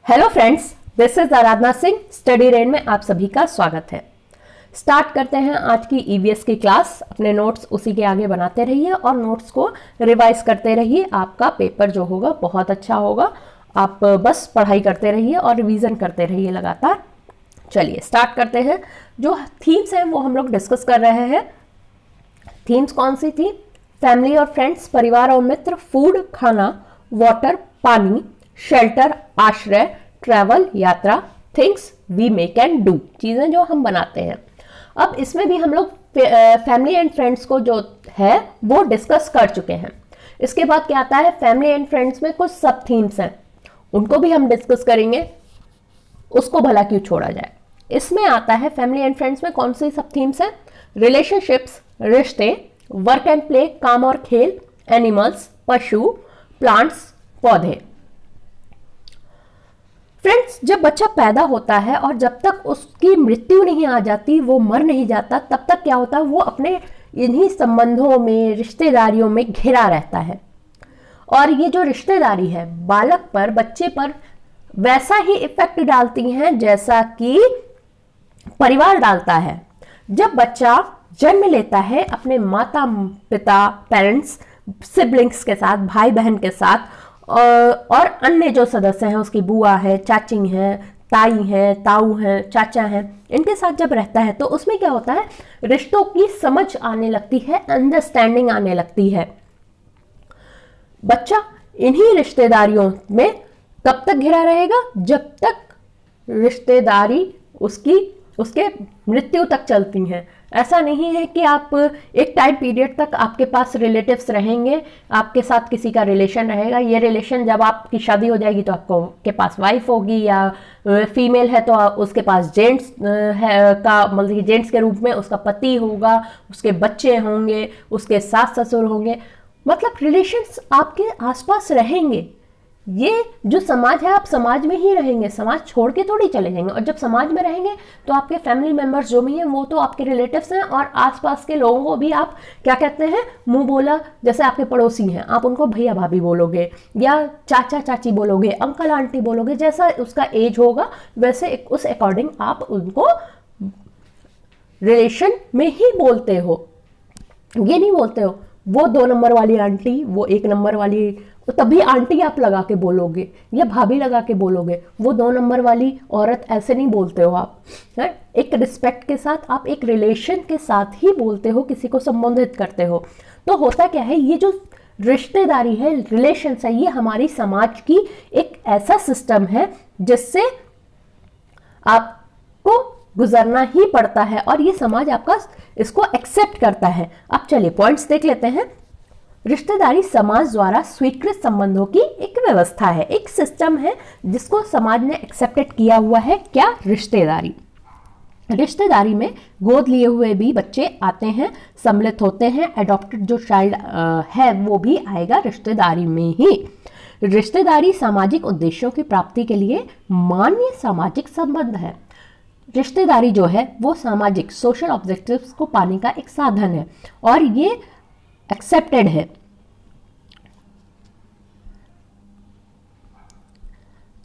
Hello friends, this is Aradhana Singh. Study rain में आप सभी का स्वागत है। स्टार्ट करते हैं आज की ईवीएस की क्लास। अपने नोट्स उसी के आगे बनाते रहिए और नोट्स को रिवाइज करते रहिए। आपका पेपर जो होगा बहुत अच्छा होगा। आप बस पढ़ाई करते रहिए और रिवीजन करते रहिए लगातार। चलिए स्टार्ट करते हैं। जो थीम्स हैं वो हम लोग डिस्कस कर रहे हैं। थीम्स कौन सी थी? फैमिली और फ्रेंड्स, परिवार और मित्र, फूड खाना, वाटर पानी, शेल्टर आश्रय, ट्रैवल यात्रा, things we make and do चीजें जो हम बनाते हैं। अब इसमें भी हम लोग फैमिली एंड फ्रेंड्स को जो है वो डिस्कस कर चुके हैं। इसके बाद क्या आता है? फैमिली एंड फ्रेंड्स में कुछ सब थीम्स हैं, उनको भी हम डिस्कस करेंगे। उसको भला क्यों छोड़ा जाए। इसमें आता है फैमिली एंड फ्रेंड्स में कौन सी सब थीम्स हैं? रिलेशनशिप्स रिश्ते, वर्क एंड प्ले काम और खेल, एनिमल्स पशु, प्लांट्स पौधे। फ्रेंड्स, जब बच्चा पैदा होता है और जब तक उसकी मृत्यु नहीं आ जाती, वो मर नहीं जाता, तब तक क्या होता है? वो अपने इन्हीं संबंधों में, रिश्तेदारियों में घिरा रहता है। और ये जो रिश्तेदारी है बालक पर, बच्चे पर वैसा ही इफेक्ट डालती हैं जैसा कि परिवार डालता है। जब बच्चा जन्म लेता है अपने माता पिता, पेरेंट्स, सिबलिंग्स के साथ, भाई बहन के साथ और अन्य जो सदस्य हैं, उसकी बुआ है, चाची है, ताई है, ताऊ है, चाचा है, इनके साथ जब रहता है तो उसमें क्या होता है? रिश्तों की समझ आने लगती है, अंडरस्टैंडिंग आने लगती है। बच्चा इन्हीं रिश्तेदारियों में कब तक घिरा रहेगा? जब तक रिश्तेदारी उसके मृत्यु तक चलती हैं। ऐसा नहीं है कि आप एक टाइम पीरियड तक आपके पास रिलेटिव्स रहेंगे, आपके साथ किसी का रिलेशन रहेगा। ये रिलेशन जब आपकी शादी हो जाएगी तो आपको के पास वाइफ होगी, या फीमेल है तो उसके पास जेंट्स है का मतलब जेंट्स के रूप में उसका पति होगा, उसके बच्चे होंगे, उसके सास ससुर होंगे। मतलब रिलेशंस आपके आसपास रहेंगे। ये जो समाज है, आप समाज में ही रहेंगे, समाज छोड़ के थोड़ी चले जाएंगे। और जब समाज में रहेंगे तो आपके फैमिली मेंबर्स जो भी हैं वो तो आपके रिलेटिव्स हैं, और आसपास के लोगों को भी आप क्या कहते हैं? मुंह बोला, जैसे आपके पड़ोसी हैं आप उनको भैया भाभी बोलोगे, या चाचा चाची बोलोगे, अंकल आंटी बोलोगे। जैसा उसका एज होगा वैसे उस अकॉर्डिंग आप उनको रिलेशन में ही बोलते हो। ये नहीं बोलते हो वो 2 नंबर वाली आंटी, वो 1 नंबर वाली, तो तभी आंटी आप लगा के बोलोगे या भाभी लगा के बोलोगे। वो 2 नंबर वाली औरत ऐसे नहीं बोलते हो आप, है? एक रिस्पेक्ट के साथ आप एक रिलेशन के साथ ही बोलते हो, किसी को संबोधित करते हो। तो होता क्या है? ये जो रिश्तेदारी है, रिलेशन है, ये हमारी समाज की एक ऐसा सिस्टम है जिससे आपको गुजरना ही पड़ता है, और ये समाज आपका इसको एक्सेप्ट करता है। अब चलिए पॉइंट्स देख लेते हैं। रिश्तेदारी समाज द्वारा स्वीकृत संबंधों की एक व्यवस्था है, एक सिस्टम है जिसको समाज ने एक्सेप्टेड किया हुआ है। क्या? रिश्तेदारी। रिश्तेदारी में गोद लिए हुए भी बच्चे आते हैं, सम्मिलित होते हैं। एडॉप्टेड जो चाइल्ड है वो भी आएगा रिश्तेदारी में ही। रिश्तेदारी सामाजिक उद्देश्यों की प्राप्ति के लिए मान्य सामाजिक संबंध है। रिश्तेदारी जो है वो सामाजिक सोशल ऑब्जेक्टिव्स को पाने का एक साधन है, और ये एक्सेप्टेड है।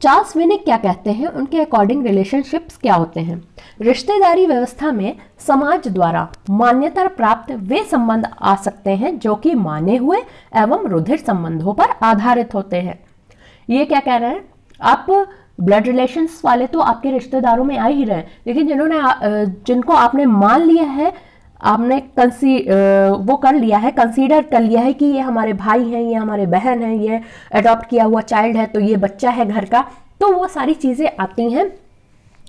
चार्ल्स विनिक क्या कहते हैं? उनके अकॉर्डिंग रिलेशनशिप्स क्या होते हैं? रिश्तेदारी व्यवस्था में समाज द्वारा मान्यता प्राप्त वे संबंध आ सकते हैं जो कि माने हुए एवं रुधिर संबंधों पर आधारित होते हैं। ये क्या कह रहे हैं? आप ब्लड रिलेशंस वाले तो आपके रिश्तेदारों में आ ही रहे हैं, लेकिन जिनको आपने मान लिया है, आपने वो कर लिया है, कंसीडर कर लिया है कि ये हमारे भाई हैं, ये हमारे बहन हैं, ये अडॉप्ट किया हुआ चाइल्ड है, तो ये बच्चा है घर का, तो वो सारी चीजें आती हैं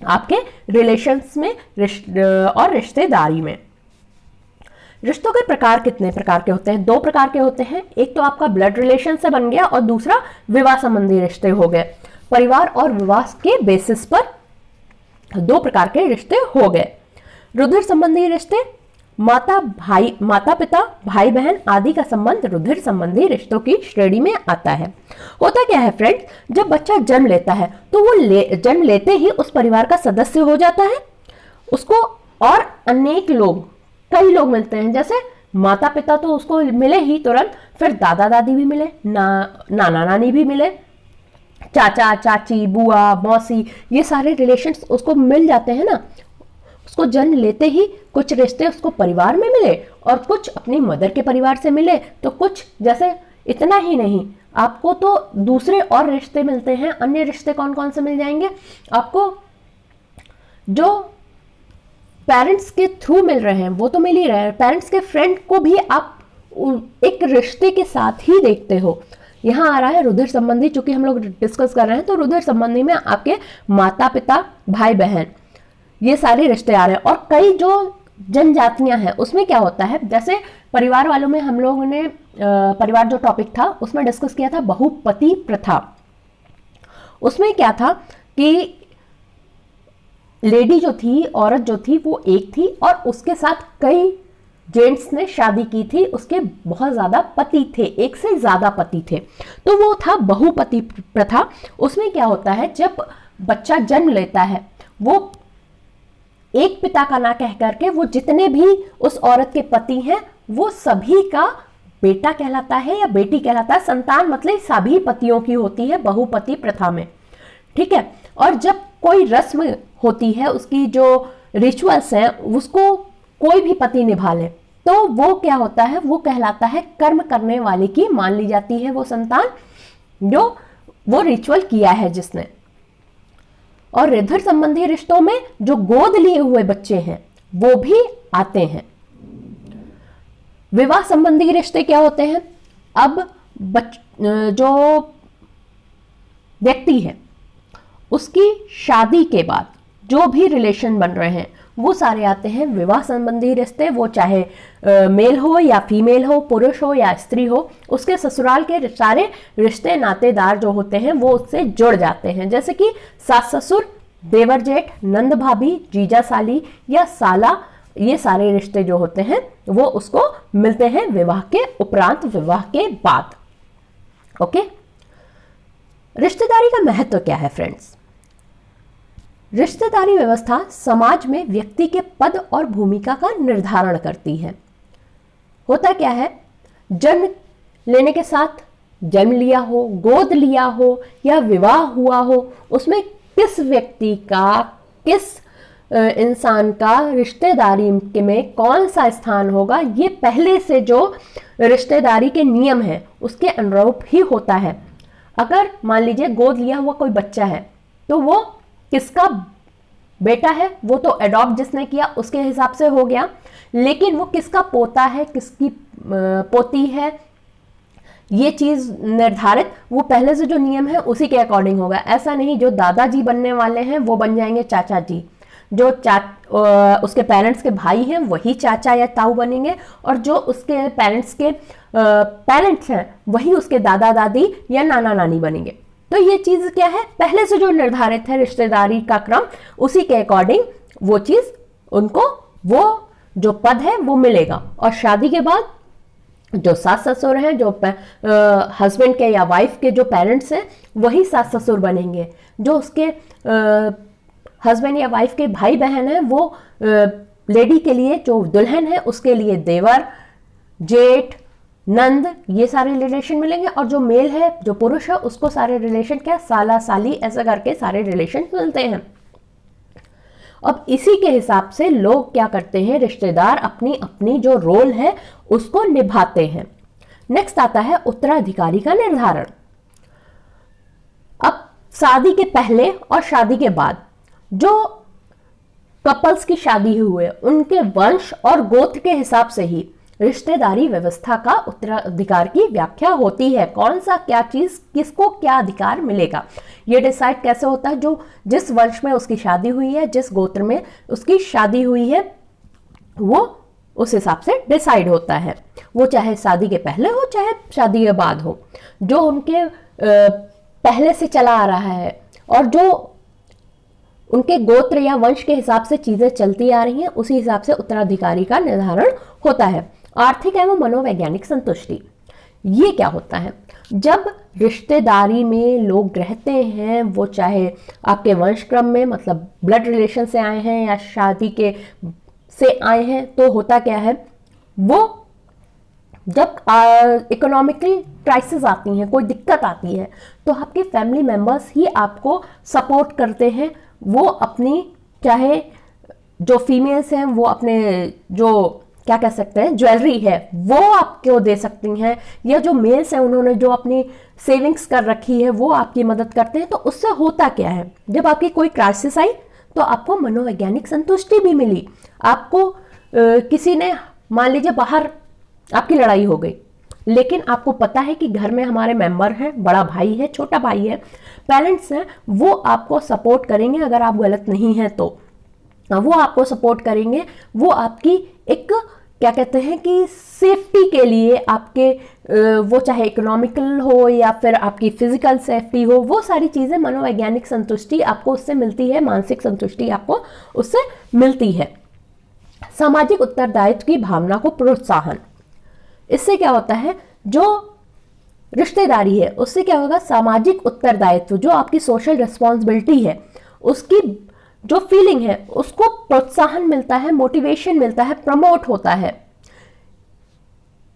आपके रिलेशंस में और रिश्तेदारी में। रिश्तों के प्रकार कितने प्रकार के होते हैं? 2 प्रकार के होते हैं। एक तो आपका ब्लड रिलेशन से बन गया, और दूसरा विवाह संबंधी रिश्ते हो गए। परिवार और विवाह के बेसिस पर 2 प्रकार के रिश्ते हो गए। रुधिर संबंधी रिश्ते, माता पिता, भाई बहन आदि का संबंध रुधिर संबंधी रिश्तों की श्रेणी में आता है। होता क्या है फ्रेंड्स? जब बच्चा जन्म लेता है तो वो जन्म लेते ही उस परिवार का सदस्य हो जाता है। उसको और अनेक लोग, कई लोग मिलते हैं। जैसे माता पिता तो उसको मिले ही तुरंत, फिर दादा दादी भी मिले, नाना नानी भी मिले, चाचा चाची बुआ मौसी, ये सारे रिलेशंस उसको मिल जाते हैं ना। उसको जन्म लेते ही कुछ रिश्ते उसको परिवार में मिले और कुछ अपनी मदर के परिवार से मिले, तो कुछ जैसे इतना ही नहीं, आपको तो दूसरे और रिश्ते मिलते हैं। अन्य रिश्ते कौन कौन से मिल जाएंगे आपको? जो पेरेंट्स के थ्रू मिल रहे हैं वो तो मिल ही रहे हैं, पेरेंट्स के फ्रेंड को भी आप एक रिश्ते के साथ ही देखते हो। यहाँ आ रहा है रुधिर संबंधी, चूंकि हम लोग डिस्कस कर रहे हैं तो रुधिर संबंधी में आपके माता पिता भाई बहन ये सारे रिश्ते आ रहे हैं। और कई जो जनजातियां हैं उसमें क्या होता है, जैसे परिवार वालों में हम लोगों ने परिवार जो टॉपिक था उसमें डिस्कस किया था बहुपति प्रथा। उसमें क्या था कि लेडी जो थी, औरत जो थी वो एक थी और उसके साथ कई जेंट्स ने शादी की थी, उसके बहुत ज्यादा पति थे, एक से ज्यादा पति थे, तो वो था बहुपति प्रथा। उसमें क्या होता है, जब बच्चा जन्म लेता है वो एक पिता का ना कह करके वो जितने भी उस औरत के पति हैं वो सभी का बेटा कहलाता है या बेटी कहलाता है। संतान मतलब सभी पतियों की होती है बहुपति प्रथा में, ठीक है। और जब कोई रस्म होती है, उसकी जो रिचुअल्स हैं उसको कोई भी पति निभा ले तो वो क्या होता है, वो कहलाता है कर्म करने वाले की मान ली जाती है वो संतान जो वो रिचुअल किया है जिसने। और रुधिर संबंधी रिश्तों में जो गोद लिए हुए बच्चे हैं वो भी आते हैं। विवाह संबंधी रिश्ते क्या होते हैं, अब जो व्यक्ति है उसकी शादी के बाद जो भी रिलेशन बन रहे हैं वो सारे आते हैं विवाह संबंधी रिश्ते। वो चाहे मेल हो या फीमेल हो, पुरुष हो या स्त्री हो, उसके ससुराल के सारे रिश्ते नातेदार जो होते हैं वो उससे जुड़ जाते हैं। जैसे कि सास ससुर, देवर जेठ, नंद भाभी, जीजा साली या साला, ये सारे रिश्ते जो होते हैं वो उसको मिलते हैं विवाह के उपरांत, विवाह के बाद। ओके, रिश्तेदारी का महत्व क्या है फ्रेंड्स? रिश्तेदारी व्यवस्था समाज में व्यक्ति के पद और भूमिका का निर्धारण करती है। होता क्या है, जन्म लेने के साथ जन्म लिया हो, गोद लिया हो या विवाह हुआ हो, उसमें किस व्यक्ति का, किस इंसान का रिश्तेदारी में कौन सा स्थान होगा, ये पहले से जो रिश्तेदारी के नियम है उसके अनुरूप ही होता है। अगर मान लीजिए गोद लिया हुआ कोई बच्चा है तो वो किसका बेटा है, वो तो एडॉप्ट जिसने किया उसके हिसाब से हो गया, लेकिन वो किसका पोता है, किसकी पोती है, ये चीज निर्धारित वो पहले से जो नियम है उसी के अकॉर्डिंग होगा। ऐसा नहीं जो दादाजी बनने वाले हैं वो बन जाएंगे चाचा जी, जो उसके पेरेंट्स के भाई हैं वही चाचा या ताऊ बनेंगे, और जो उसके पेरेंट्स के पेरेंट्स हैं वही उसके दादा दादी या नाना नानी बनेंगे। तो ये चीज क्या है, पहले से जो निर्धारित है रिश्तेदारी का क्रम, उसी के अकॉर्डिंग वो चीज उनको वो जो पद है वो मिलेगा। और शादी के बाद जो सास ससुर हैं, जो हस्बैंड के या वाइफ के जो पेरेंट्स हैं वही सास ससुर बनेंगे। जो उसके हस्बैंड या वाइफ के भाई बहन हैं वो लेडी के लिए जो दुल्हन है उसके लिए देवर, जेठ, नंद, ये सारे रिलेशन मिलेंगे। और जो मेल है, जो पुरुष है, उसको सारे रिलेशन क्या, साला साली, ऐसा करके सारे रिलेशन मिलते हैं। अब इसी के हिसाब से लोग क्या करते हैं, रिश्तेदार अपनी अपनी जो रोल है उसको निभाते हैं। नेक्स्ट आता है उत्तराधिकारी का निर्धारण। अब शादी के पहले और शादी के बाद जो कपल्स की शादी हुई है उनके वंश और गोत्र के हिसाब से ही रिश्तेदारी व्यवस्था का उत्तराधिकार की व्याख्या होती है। कौन सा क्या चीज किसको क्या अधिकार मिलेगा ये डिसाइड कैसे होता है, जो जिस वंश में उसकी शादी हुई है, जिस गोत्र में उसकी शादी हुई है, वो उस हिसाब से डिसाइड होता है। वो चाहे शादी के पहले हो चाहे शादी के बाद हो, जो उनके पहले से चला आ रहा है और जो उनके गोत्र या वंश के हिसाब से चीजें चलती आ रही हैं, उसी हिसाब से उत्तराधिकारी का निर्धारण होता है। आर्थिक एवं मनोवैज्ञानिक संतुष्टि, ये क्या होता है, जब रिश्तेदारी में लोग रहते हैं, वो चाहे आपके वंश क्रम में मतलब ब्लड रिलेशन से आए हैं या शादी के से आए हैं, तो होता क्या है, वो जब इकोनॉमिकल क्राइसिस आती हैं, कोई दिक्कत आती है, तो आपके फैमिली मेंबर्स ही आपको सपोर्ट करते हैं। वो अपनी, चाहे जो फीमेल्स हैं वो अपने जो क्या कह सकते हैं ज्वेलरी है वो आपको दे सकती हैं, या जो मेल्स हैं उन्होंने जो अपनी सेविंग्स कर रखी है वो आपकी मदद करते हैं। तो उससे होता क्या है, जब आपकी कोई क्राइसिस आई तो आपको मनोवैज्ञानिक संतुष्टि भी मिली। आपको किसी ने, मान लीजिए बाहर आपकी लड़ाई हो गई, लेकिन आपको पता है कि घर में हमारे मेंबर हैं, बड़ा भाई है, छोटा भाई है, पेरेंट्स हैं, वो आपको सपोर्ट करेंगे। अगर आप गलत नहीं हैं तो वो आपको सपोर्ट करेंगे। वो आपकी एक क्या कहते हैं कि सेफ्टी के लिए आपके वो चाहे इकोनॉमिकल हो या फिर आपकी फिजिकल सेफ्टी हो, वो सारी चीज़ें मनोवैज्ञानिक संतुष्टि आपको उससे मिलती है, मानसिक संतुष्टि आपको उससे मिलती है। सामाजिक उत्तरदायित्व की भावना को प्रोत्साहन, इससे क्या होता है, जो रिश्तेदारी है उससे क्या होगा, सामाजिक उत्तरदायित्व जो आपकी सोशल रिस्पॉन्सिबिलिटी है उसकी जो फीलिंग है उसको प्रोत्साहन मिलता है, मोटिवेशन मिलता है, प्रमोट होता है।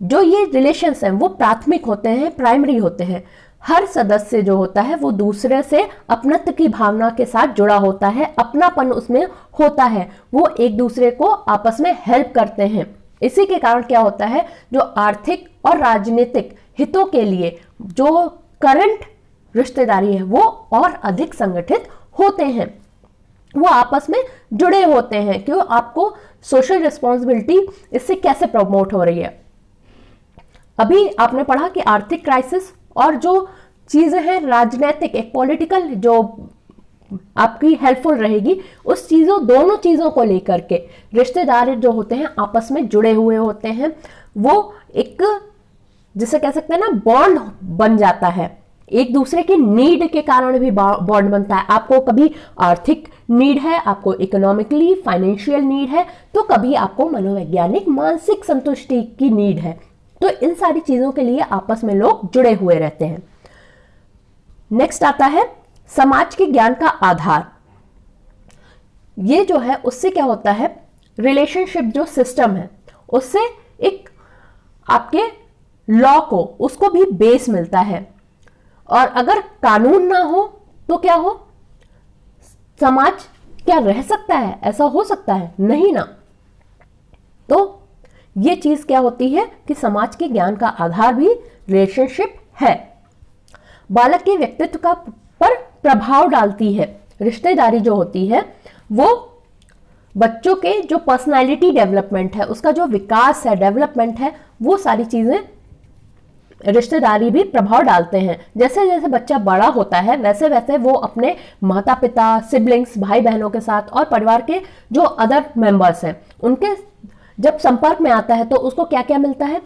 जो ये रिलेशंस हैं वो प्राथमिक होते हैं, प्राइमरी होते हैं। हर सदस्य जो होता है वो दूसरे से अपनत्व की भावना के साथ जुड़ा होता है, अपनापन उसमें होता है, वो एक दूसरे को आपस में हेल्प करते हैं। इसी के कारण क्या होता है, जो आर्थिक और राजनीतिक हितों के लिए जो करंट रिश्तेदारी है वो और अधिक संगठित होते हैं, वो आपस में जुड़े होते हैं। क्यों, आपको सोशल रिस्पॉन्सिबिलिटी इससे कैसे प्रमोट हो रही है। अभी आपने पढ़ा कि आर्थिक क्राइसिस और जो चीजें हैं राजनीतिक, एक पॉलिटिकल जो आपकी हेल्पफुल रहेगी, उस चीजों, दोनों चीजों को लेकर के रिश्तेदार जो होते हैं आपस में जुड़े हुए होते हैं। वो एक जिसे कह सकते हैं ना बॉन्ड बन जाता है, एक दूसरे की नीड के कारण भी बॉन्ड बनता है। आपको कभी आर्थिक नीड है, आपको इकोनॉमिकली फाइनेंशियल नीड है, तो कभी आपको मनोवैज्ञानिक मानसिक संतुष्टि की नीड है। तो इन सारी चीजों के लिए आपस में लोग जुड़े हुए रहते हैं। नेक्स्ट आता है समाज के ज्ञान का आधार। ये जो है उससे क्या होता है, रिलेशनशिप जो सिस्टम है उससे एक आपके लॉ को, उसको भी बेस मिलता है। और अगर कानून ना हो तो क्या हो, समाज क्या रह सकता है, ऐसा हो सकता है, नहीं ना। तो ये चीज क्या होती है कि समाज के ज्ञान का आधार भी रिलेशनशिप है। बालक के व्यक्तित्व का पर प्रभाव डालती है रिश्तेदारी जो होती है, वो बच्चों के जो पर्सनालिटी डेवलपमेंट है, उसका जो विकास है, डेवलपमेंट है, वो सारी चीजें रिश्तेदारी भी प्रभाव डालते हैं। जैसे जैसे बच्चा बड़ा होता है वैसे वैसे वो अपने माता पिता, सिबलिंग्स, भाई बहनों के साथ और परिवार के जो अदर मेंबर्स हैं उनके जब संपर्क में आता है तो उसको क्या क्या मिलता है,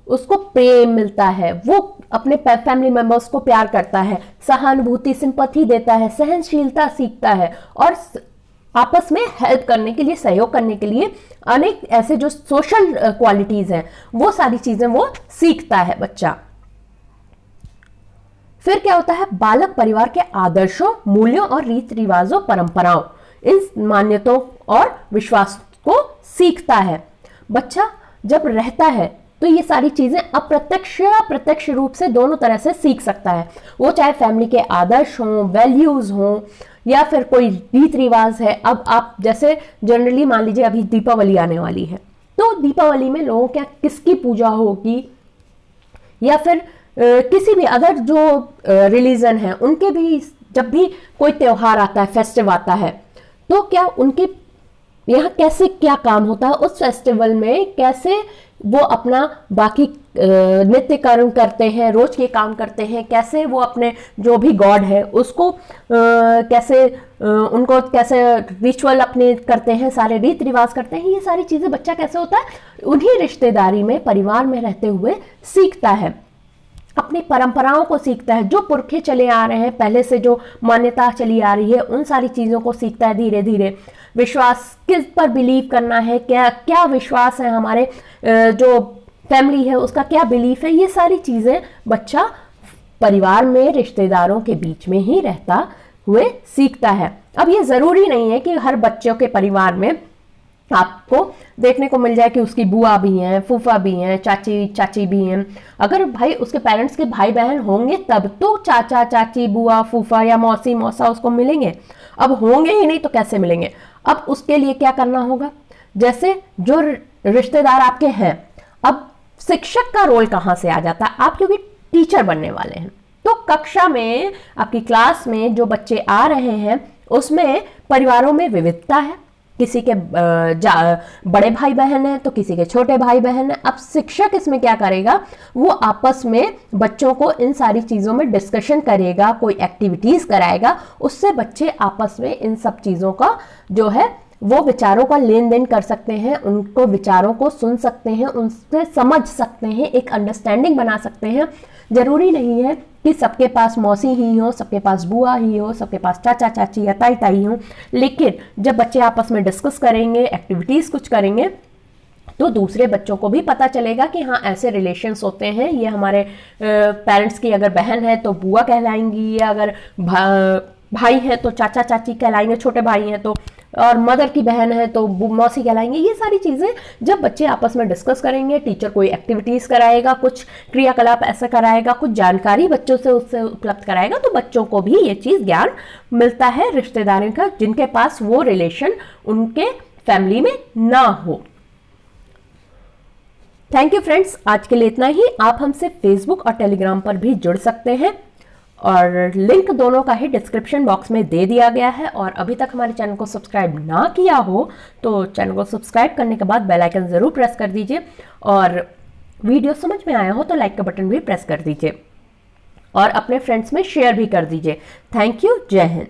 उसको प्रेम मिलता है, वो अपने फैमिली मेंबर्स को प्यार करता है, सहानुभूति, सिंपैथी देता है, सहनशीलता सीखता है, और आपस में हेल्प करने के लिए, सहयोग करने के लिए अनेक ऐसे जो सोशल क्वालिटीज हैं वो सारी चीजें वो सीखता है बच्चा। फिर क्या होता है, बालक परिवार के आदर्शों, मूल्यों और रीति रिवाजों, परंपराओं, इन मान्यताओं और विश्वास को सीखता है। बच्चा जब रहता है तो ये सारी चीजें अप्रत्यक्ष या प्रत्यक्ष रूप से दोनों तरह से सीख सकता है। वो चाहे फैमिली के आदर्श हों, वैल्यूज हों, या फिर कोई रीत रिवाज है। अब आप जैसे जनरली मान लीजिए अभी दीपावली आने वाली है, तो दीपावली में लोगों क्या किसकी पूजा होगी, या फिर किसी भी अदर जो रिलीजन है उनके भी जब भी कोई त्योहार आता है, फेस्टिव आता है, तो क्या उनके यहाँ कैसे क्या काम होता है, उस फेस्टिवल में कैसे वो अपना बाकी नित्य कर्म करते हैं, रोज के काम करते हैं, कैसे वो अपने जो भी गॉड है उसको कैसे उनको कैसे रिचुअल अपने करते हैं, सारे रीति रिवाज करते हैं। ये सारी चीजें बच्चा कैसे होता है, उन्हीं रिश्तेदारी में, परिवार में रहते हुए सीखता है। अपनी परंपराओं को सीखता है, जो पुरखे चले आ रहे हैं, पहले से जो मान्यता चली आ रही है, उन सारी चीज़ों को सीखता है धीरे धीरे। विश्वास, किस पर बिलीव करना है, क्या क्या विश्वास है, हमारे जो फैमिली है उसका क्या बिलीफ है, ये सारी चीज़ें बच्चा परिवार में, रिश्तेदारों के बीच में ही रहता हुए सीखता है। अब ये ज़रूरी नहीं है कि हर बच्चों के परिवार में आपको देखने को मिल जाए कि उसकी बुआ भी हैं, फूफा भी हैं, चाची चाची भी हैं। अगर भाई उसके पेरेंट्स के भाई बहन होंगे तब तो चाचा चाची बुआ फूफा या मौसी मौसा उसको मिलेंगे, अब होंगे ही नहीं तो कैसे मिलेंगे। अब उसके लिए क्या करना होगा, जैसे जो रिश्तेदार आपके हैं, अब शिक्षक का रोल कहाँ से आ जाता है, आप क्योंकि टीचर बनने वाले हैं तो कक्षा में आपकी क्लास में जो बच्चे आ रहे हैं उसमें परिवारों में विविधता है, किसी के बड़े भाई बहन है तो किसी के छोटे भाई बहन है। अब शिक्षक इसमें क्या करेगा, वो आपस में बच्चों को इन सारी चीज़ों में डिस्कशन करेगा, कोई एक्टिविटीज़ कराएगा, उससे बच्चे आपस में इन सब चीज़ों का जो है वो विचारों का लेन देन कर सकते हैं, उनको विचारों को सुन सकते हैं, उनसे समझ सकते हैं, एक अंडरस्टैंडिंग बना सकते हैं। जरूरी नहीं है कि सबके पास मौसी ही हो, सबके पास बुआ ही हो, सबके पास चाचा चाची या ताई ताई हो, लेकिन जब बच्चे आपस में डिस्कस करेंगे, एक्टिविटीज़ कुछ करेंगे तो दूसरे बच्चों को भी पता चलेगा कि हाँ ऐसे रिलेशंस होते हैं। ये हमारे पेरेंट्स की अगर बहन है तो बुआ कहलाएंगी, या अगर भाई है तो चाचा चाची कहलाएंगे, छोटे भाई हैं तो, और मदर की बहन है तो मौसी कहलाएंगे। ये सारी चीज़ें जब बच्चे आपस में डिस्कस करेंगे, टीचर कोई एक्टिविटीज़ कराएगा, कुछ क्रियाकलाप ऐसा कराएगा, कुछ जानकारी बच्चों से उससे उपलब्ध कराएगा, तो बच्चों को भी ये चीज़ ज्ञान मिलता है रिश्तेदारों का जिनके पास वो रिलेशन उनके फैमिली में ना हो। थैंक यू फ्रेंड्स, आज के लिए इतना ही। आप हमसे फेसबुक और टेलीग्राम पर भी जुड़ सकते हैं और लिंक दोनों का ही डिस्क्रिप्शन बॉक्स में दे दिया गया है। और अभी तक हमारे चैनल को सब्सक्राइब ना किया हो तो चैनल को सब्सक्राइब करने के बाद बेल आइकन ज़रूर प्रेस कर दीजिए, और वीडियो समझ में आया हो तो लाइक का बटन भी प्रेस कर दीजिए और अपने फ्रेंड्स में शेयर भी कर दीजिए। थैंक यू, जय हिंद।